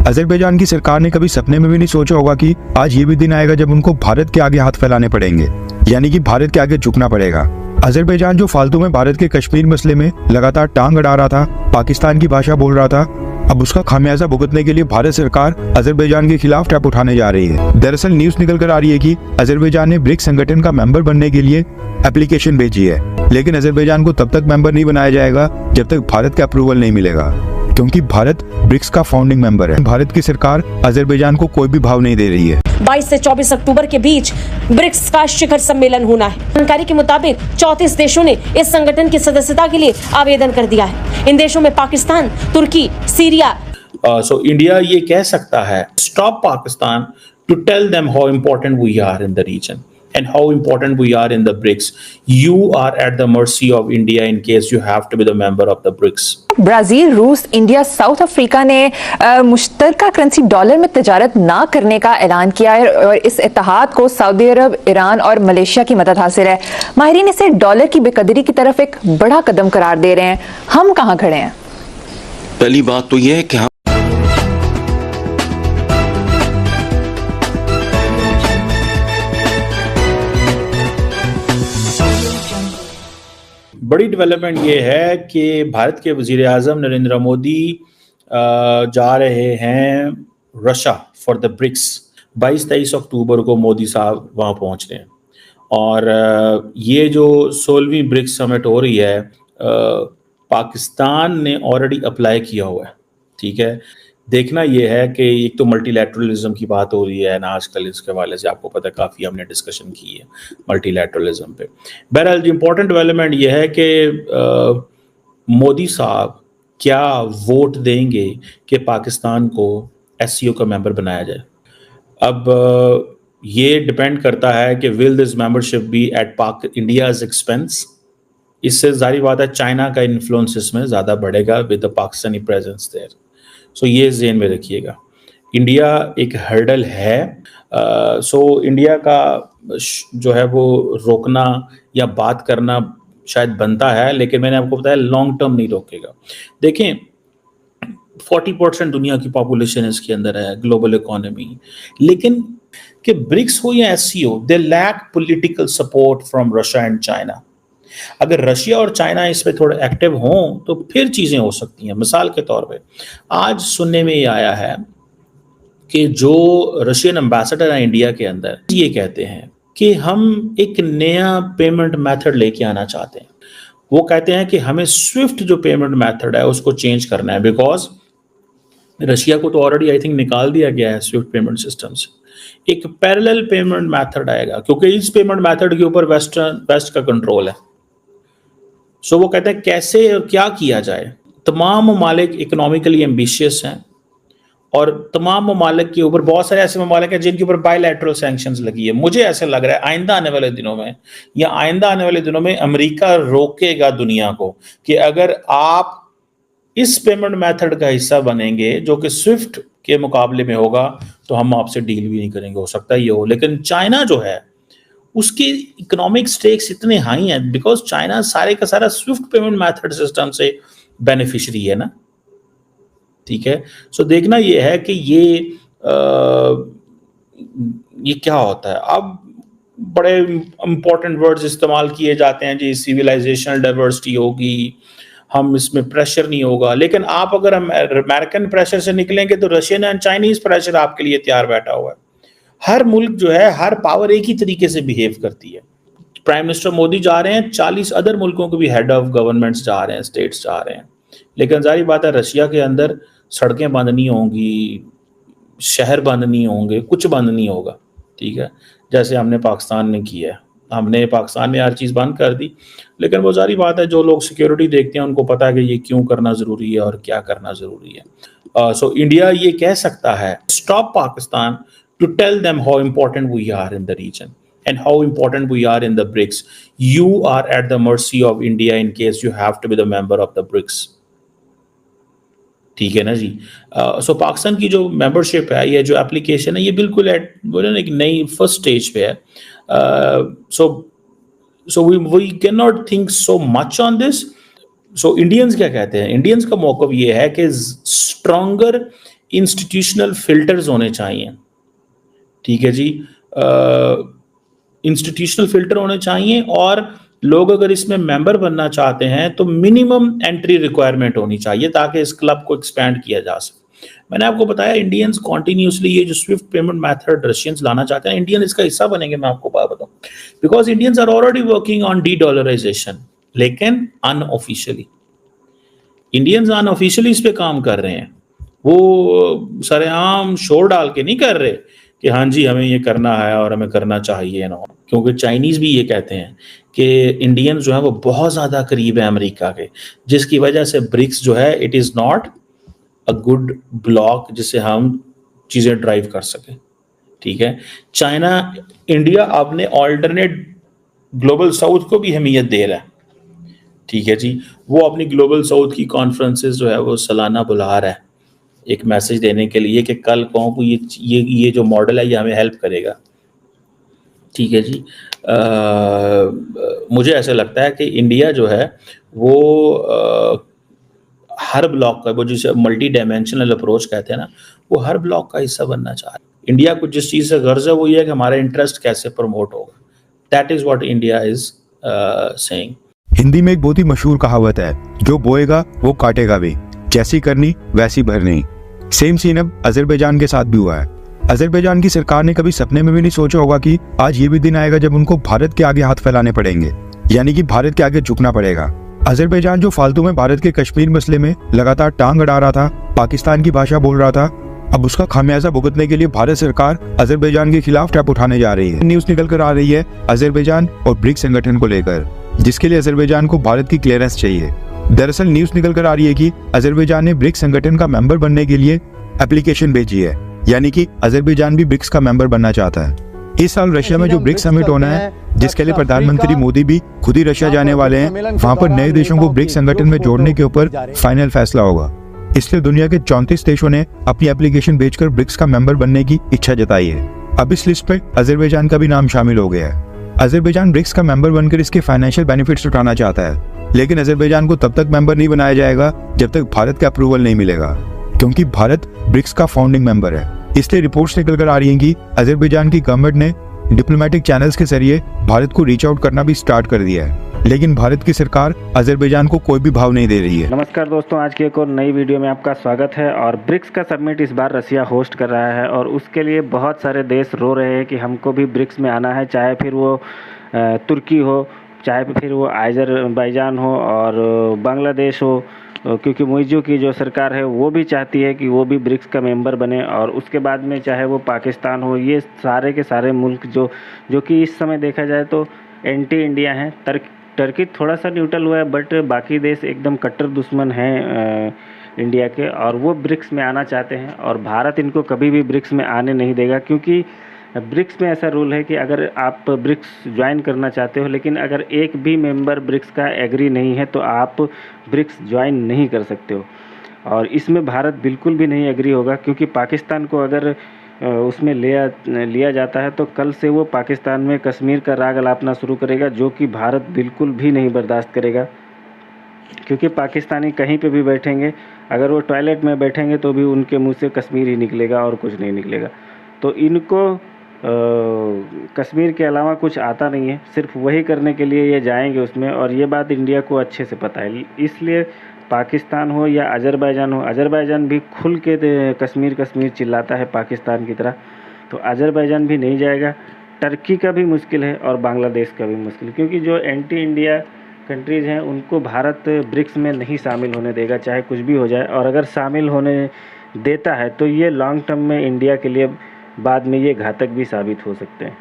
Azerbaijan की सरकार ने कभी सपने में भी नहीं सोचा होगा कि आज ये भी दिन आएगा जब उनको भारत के आगे हाथ फैलाने पड़ेंगे, यानी कि भारत के आगे झुकना पड़ेगा। अजरबैजान जो फालतू में भारत के कश्मीर मसले में लगातार टांग अड़ा रहा था, पाकिस्तान की भाषा बोल रहा था, अब उसका खामियाजा भुगतने के लिए भारत सरकार अजरबैजान के खिलाफ स्टेप उठाने जा रही है। दरअसल न्यूज निकल कर आ रही है कि अजरबैजान ने ब्रिक्स संगठन का मेंबर बनने के लिए एप्लीकेशन भेजी है, लेकिन अजरबैजान को तब तक मेंबर नहीं बनाया जाएगा जब तक भारत का अप्रूवल नहीं मिलेगा, क्योंकि भारत ब्रिक्स का फाउंडिंग मेंबर है। भारत की सरकार अजरबैजान को कोई भी भाव नहीं दे रही है। 22 से 24 अक्टूबर के बीच ब्रिक्स का शिखर सम्मेलन होना है। जानकारी के मुताबिक 34 देशों ने इस संगठन की सदस्यता के लिए आवेदन कर दिया है। इन देशों में पाकिस्तान, तुर्की, सीरिया। So इंडिया ये कह सकता है, stop Pakistan to tell them how important we are in the region and how important we are in the BRICS. You are at the mercy of India in case you have to be the member of the BRICS. Brazil, रूस, India, south Africa ने मुश्तरका currency dollar में तजारत ना करने का ऐलान किया है और इस इत्तेहाद को सऊदी अरब, ईरान और मलेशिया की मदद हासिल है। माहिरीन इसे डॉलर की बेकदरी की तरफ एक बड़ा कदम करार दे रहे हैं। हम कहाँ खड़े हैं? पहली बात तो यह है कि बड़ी डेवलपमेंट ये है कि भारत के वजीर आज़म नरेंद्र मोदी जा रहे हैं रशिया फॉर द ब्रिक्स। 22-23 अक्टूबर को मोदी साहब वहाँ पहुँच रहे हैं और ये जो 16वीं ब्रिक्स समिट हो रही है, पाकिस्तान ने ऑलरेडी अप्लाई किया हुआ है। ठीक है, देखना यह है कि एक तो मल्टीलैटरलिज्म की बात हो रही है ना आजकल, इसके हवाले से आपको पता है काफ़ी हमने डिस्कशन की है मल्टीलैटरलिज्म पे। बहरहाल इम्पोर्टेंट डेवलपमेंट यह है कि मोदी साहब क्या वोट देंगे कि पाकिस्तान को एससीओ का मेंबर बनाया जाए। अब ये डिपेंड करता है कि will this membership be at India's expense. इससे जाहिर बात है चाइना का इन्फ्लुएंस इसमें ज़्यादा बढ़ेगा with the Pakistani presence there. So ये ज़हन में रखिएगा, इंडिया एक हर्डल है। सो इंडिया का जो है वो रोकना या बात करना शायद बनता है, लेकिन मैंने आपको बताया लॉन्ग टर्म नहीं रोकेगा। देखें 40% दुनिया की पॉपुलेशन इसके अंदर है, ग्लोबल इकोनॉमी, लेकिन कि ब्रिक्स हो या SCO, they lack political support from Russia and China. अगर रशिया और चाइना इस पे थोड़े एक्टिव हों तो फिर चीज़ें हो सकती हैं। मिसाल के तौर पे आज सुनने में ये आया है कि जो रशियन एम्बेसडर है इंडिया के अंदर, ये कहते हैं कि हम एक नया पेमेंट मेथड लेके आना चाहते हैं। वो कहते हैं कि हमें स्विफ्ट जो पेमेंट मेथड है उसको चेंज करना है, बिकॉज रशिया को तो ऑलरेडी आई थिंक निकाल दिया गया है स्विफ्ट पेमेंट सिस्टम से। एक पैरेलल पेमेंट मेथड आएगा, क्योंकि इस पेमेंट मेथड के ऊपर वेस्ट का कंट्रोल है। सो वो कहते हैं कैसे और क्या किया जाए। तमाम ममालिक इकोनॉमिकली एम्बिशियस हैं और तमाम ममालिक के ऊपर, बहुत सारे ऐसे ममालिक हैं जिनके ऊपर बायलैटरल सैंक्शंस लगी है। मुझे ऐसे लग रहा है आइंदा आने वाले दिनों में अमेरिका रोकेगा दुनिया को कि अगर आप इस पेमेंट मेथड का हिस्सा बनेंगे जो कि स्विफ्ट के मुकाबले में होगा तो हम आपसे डील भी नहीं करेंगे। हो सकता है ये हो, लेकिन चाइना जो है उसके इकोनॉमिक स्टेक्स इतने हाई हैं बिकॉज चाइना सारे का सारा स्विफ्ट पेमेंट मेथड सिस्टम से बेनिफिशियरी है ना। ठीक है, सो देखना ये है कि ये क्या होता है। अब बड़े इंपॉर्टेंट वर्ड्स इस्तेमाल किए जाते हैं जी, सिविलाइजेशनल डाइवर्सिटी होगी, हम इसमें प्रेशर नहीं होगा, लेकिन आप अगर अमेरिकन प्रेशर से निकलेंगे तो रशियन एंड चाइनीज प्रेशर आपके लिए तैयार बैठा हुआ है। हर मुल्क जो है, हर पावर एक ही तरीके से बिहेव करती है। प्राइम मिनिस्टर मोदी जा रहे हैं, 40 अदर मुल्कों के भी हेड ऑफ गवर्नमेंट्स जा रहे हैं, स्टेट्स जा रहे हैं, लेकिन जाहिर बात है रशिया के अंदर सड़कें बंद नहीं होंगी, शहर बंद नहीं होंगे, कुछ बंद नहीं होगा। ठीक है, जैसे हमने पाकिस्तान ने किया है, हमने पाकिस्तान में हर चीज़ बंद कर दी, लेकिन वो जाहिर बात है जो लोग सिक्योरिटी देखते हैं उनको पता है कि ये क्यों करना ज़रूरी है और क्या करना ज़रूरी है। सो इंडिया ये कह सकता है, stop Pakistan to tell them how important we are in the region and how important we are in the BRICS. You are at the mercy of India in case you have to be the member of the BRICS. ठीक है ना जी। सो पाकिस्तान की जो membership है, ये जो application है, ये बिल्कुल एक नई फर्स्ट स्टेज पे है। So we can not think so much on this. So Indians क्या कहते हैं? इंडियंस का मौक़िफ़ ये है कि स्ट्रॉन्गर इंस्टीट्यूशनल फिल्टर्स होने चाहिए, ठीक है जी। इंस्टीट्यूशनल फिल्टर होने चाहिए, और लोग अगर इसमें मेंबर बनना चाहते हैं तो मिनिमम एंट्री रिक्वायरमेंट होनी चाहिए ताकि इस क्लब को एक्सपैंड किया जा सके। मैंने आपको बताया इंडियंस कॉन्टिन्यूसली ये जो स्विफ्ट पेमेंट मेथड रशियंस लाना चाहते हैं, इंडियन इसका हिस्सा बनेंगे, मैं आपको बात बताऊं, because Indians are already working on de dollarisation, लेकिन अनऑफिशियली। इंडियंस अनऑफिशियली इस पे काम कर रहे हैं, वो सरेआम शोर डाल के नहीं कर रहे कि हाँ जी हमें ये करना है और हमें करना चाहिए ना, क्योंकि चाइनीज भी ये कहते हैं कि इंडियन जो है वो बहुत ज़्यादा करीब है अमेरिका के, जिसकी वजह से ब्रिक्स जो है it is not a good block जिससे हम चीज़ें ड्राइव कर सकें, ठीक है। चाइना इंडिया अपने ऑल्टरनेट ग्लोबल साउथ को भी अहमियत दे रहा है, ठीक है जी। वो अपनी ग्लोबल साउथ की कॉन्फ्रेंसेस जो है वो सालाना बुला रहा है एक मैसेज देने के लिए कि कल को ये जो मॉडल है ये हमें हेल्प करेगा, ठीक है जी। मुझे ऐसा लगता है कि इंडिया जो है वो हर ब्लॉक का, वो जिसे मल्टी डायमेंशनल अप्रोच कहते हैं ना, वो हर ब्लॉक का हिस्सा बनना चाह रहा है। इंडिया को जिस चीज़ से गर्ज है वो ये है कि हमारा इंटरेस्ट कैसे प्रमोट होगा, that is what India is saying. Hindi में एक बहुत ही मशहूर कहावत है, जो बोएगा वो काटेगा भी, जैसी करनी वैसी भरनी। सेम सीन अब अजरबैजान के साथ भी हुआ है। अजरबैजान की सरकार ने कभी सपने में भी नहीं सोचा होगा कि आज ये भी दिन आएगा जब उनको भारत के आगे हाथ फैलाने पड़ेंगे, यानी कि भारत के आगे झुकना पड़ेगा। अजरबैजान जो फालतू में भारत के कश्मीर मसले में लगातार टांग अड़ा रहा था, पाकिस्तान की भाषा बोल रहा था, अब उसका खामियाजा भुगतने के लिए भारत सरकार अजरबैजान के खिलाफ स्टेप उठाने जा रही है। न्यूज निकल कर आ रही है अजरबैजान और ब्रिक्स संगठन को लेकर, जिसके लिए अजरबैजान को भारत की क्लियरेंस चाहिए। दरअसल न्यूज निकल कर आ रही है कि अजरबैजान ने ब्रिक्स संगठन का मेंबर बनने के लिए एप्लीकेशन भेजी है, यानी कि अजरबैजान भी ब्रिक्स का मेंबर बनना चाहता है। इस साल रशिया में जो ब्रिक्स समिट होना है, जिसके लिए प्रधानमंत्री मोदी भी खुद ही रशिया जाने वाले हैं, वहां पर नए देशों को ब्रिक्स संगठन में जोड़ने के ऊपर फाइनल फैसला होगा। इसलिए दुनिया के 34 देशों ने अपनी एप्लीकेशन भेजकर ब्रिक्स का मेंबर बनने की इच्छा जताई है। अब इस लिस्ट पे अजरबैजान का भी नाम शामिल हो गया है। अजरबैजान ब्रिक्स का मेंबर बनकर इसके फाइनेंशियल बेनिफिट्स उठाना चाहता है, लेकिन अजरबैजान को तब तक मेंबर नहीं बनाया जाएगा जब तक भारत का अप्रूवल नहीं मिलेगा, क्योंकि भारत ब्रिक्स का फाउंडिंग मेंबर है। इसलिए रिपोर्ट्स निकल कर आ रही हैं कि अजरबैजान की गवर्नमेंट ने डिप्लोमेटिक चैनल्स के जरिए भारत को रीच आउट करना भी स्टार्ट कर दिया है, लेकिन भारत की सरकार अजरबैजान को कोई भी भाव नहीं दे रही है। नमस्कार दोस्तों, आज की एक और नई वीडियो में आपका स्वागत है। और ब्रिक्स का समिट इस बार रसिया होस्ट कर रहा है और उसके लिए बहुत सारे देश रो रहे हैं कि हमको भी ब्रिक्स में आना है, चाहे फिर वो तुर्की हो, चाहे फिर वो अजरबैजान हो और बांग्लादेश हो, क्योंकि मुइज़ू की जो सरकार है वो भी चाहती है कि वो भी ब्रिक्स का मेंबर बने। और उसके बाद में चाहे वो पाकिस्तान हो, ये सारे के सारे मुल्क जो कि इस समय देखा जाए तो एंटी इंडिया हैं। टर्की थोड़ा सा न्यूट्रल हुआ है, बट बाकी देश एकदम कट्टर दुश्मन हैं इंडिया के, और वो ब्रिक्स में आना चाहते हैं। और भारत इनको कभी भी ब्रिक्स में आने नहीं देगा, क्योंकि ब्रिक्स में ऐसा रूल है कि अगर आप ब्रिक्स ज्वाइन करना चाहते हो, लेकिन अगर एक भी मेंबर ब्रिक्स का एग्री नहीं है तो आप ब्रिक्स ज्वाइन नहीं कर सकते हो। और इसमें भारत बिल्कुल भी नहीं एग्री होगा, क्योंकि पाकिस्तान को अगर उसमें लिया जाता है तो कल से वो पाकिस्तान में कश्मीर का राग अलापना शुरू करेगा, जो कि भारत बिल्कुल भी नहीं बर्दाश्त करेगा। क्योंकि पाकिस्तानी कहीं पे भी बैठेंगे, अगर वो टॉयलेट में बैठेंगे तो भी उनके मुंह से कश्मीर ही निकलेगा और कुछ नहीं निकलेगा। तो इनको कश्मीर के अलावा कुछ आता नहीं है, सिर्फ वही करने के लिए ये जाएंगे उसमें। और ये बात इंडिया को अच्छे से पता है, इसलिए पाकिस्तान हो या अजरबैजान हो, अजरबैजान भी खुल के कश्मीर चिल्लाता है पाकिस्तान की तरह, तो अजरबैजान भी नहीं जाएगा। टर्की का भी मुश्किल है और बांग्लादेश का भी मुश्किल, क्योंकि जो एंटी इंडिया कंट्रीज़ हैं उनको भारत ब्रिक्स में नहीं शामिल होने देगा, चाहे कुछ भी हो जाए। और अगर शामिल होने देता है तो ये लॉन्ग टर्म में इंडिया के लिए बाद में ये घातक भी साबित हो सकते हैं।